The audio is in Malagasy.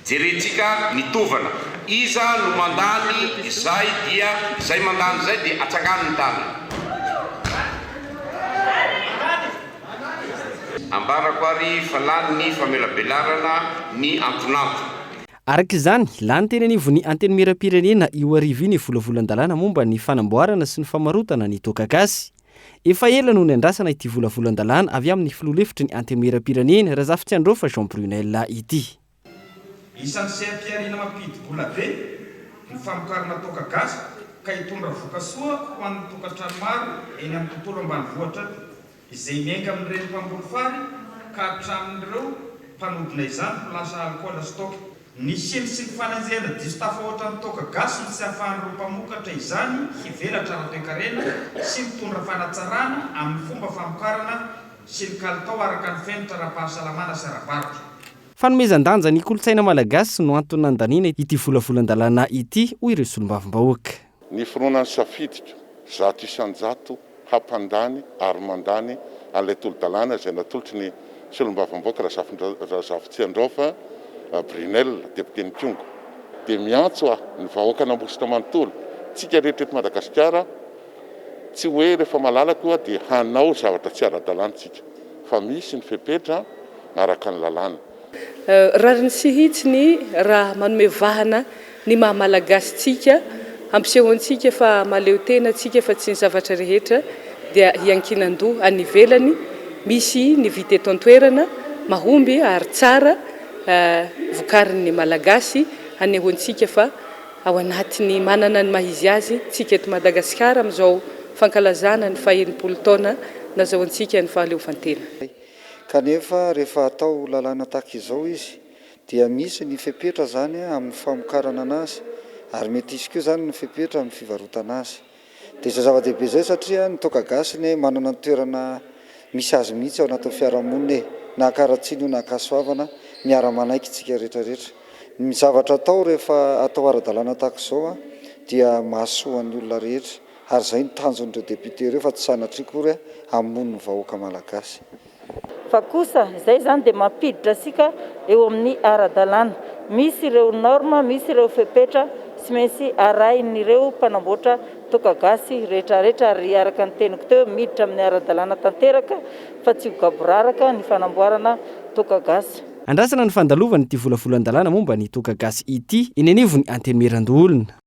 jerentsika mitovana. Iza no mandany izay dia izay mandany izay dia atsangany ny tany. Ambarako ary fa lany ny famelabelarana ny antonanto. Araka izany, lany teny anivon'ny antenimieram-pirenena io arivo iny volavolan-dalàna momba ny fanamboarana sy ny famarotana ny toaka gasy. Efa ela no niandrasana ity volavolan-dalàna avy amin'ny filoha-hevitry ny antenimieram-pirenena Razafy Tsiandrova Jean Brunel ity. Isan'ny seha-piariana mampidi-bola be ny famokarana toaka gasy ka hitondra voka-soa ho an'ny tokantrano maro eny amin'ny tontolo ambanivohitra izay miainga amin'ireny mpamboly fary ka hatramin'ireo mpanodina izany ho lasa alikaola sy toaka. Ny siny sy ny fanenjehana diso tafahoatra ny toaka gasy sy ahafahan'ireo mpamokatra izany hivelatra ara-toe-karena sy mitondra fanatsarana amin'ny fomba famokarana sy ny kalitao araka ny fenitra ara-pahasalamana sy ara-barotra. Fanomezan-danja ny kolotsaina malagasy no antony nandaniana ity volavolan-dalàna ity hoy ireo solombavambahoaka. Ny finoana ny safiditra zato isan-jato hampandany ary mandany an'ilay tolo-dalàna izay natolotry ny solombavambahoaka Razafy Tsiandrova Brunel depiteny Kongo. Dia miantso ny vahoaka namositra manontolo tsika rehetra eto Madagasikara tsy hoe rehefa malalaka koa dia hanao zavatra tsy ara-dalàntsika fa misy ny fepetra araka ny lalàna. Rariny sy hitsiny raha manome vahana ny mahamalagasitsika ampisehoantsika fa maleo tena tsika fa tsy ny zavatra rehetra dia hiankinan-doha any ivelany misy ny vita eto an-toerana mahomby ary tsara vokarin'ny malagasy anehoantsika fa ao anatiny manana ny mahizy azy tsika eto Madagasikara amin'izao fankalazana ny faha-80 taona nazahoantsika ny fahaleovantena. Kanefa rehefa atao lalàna tahaka izao izy dia misy ny fepetra zany amin'ny famokarana anazy ary mety isy koa zany ny fepetra amin'ny fivarotana azy. Dia izay zava-dehibe izay satria ny toaka gasy manana ny toerana misy azy mihitsy ao anatin'ny fiarahamonina na karatsino na kasoavana miara-manaiky tsika rehetrarehetra. Ny zavatra atao rehefa atao ara-dalàna tahaka izao dia mahasoa ny olona rehetra ary izay ny tanjon'ireo député ireo fa tsy sanatria kory hamono ny vahoaka malagasy. Fa kosa izay zany dia mampiditra asika eo amin'ny ara-dalàna. Misy ireo norma, misy ireo fepetra sy maintsy arahin'ireo mpanamboatra toaka gasy rehetrarehetra ary araka ny teniko teo miditra amin'ny ara-dalàna tanteraka fa tsy ho gaboraraka ny fanamboarana toaka gasy. Andrasana ny fandalovana ity volavolan-dalàna momba ny toaka gasy ity eny anivon'ny antenimieran-dolona.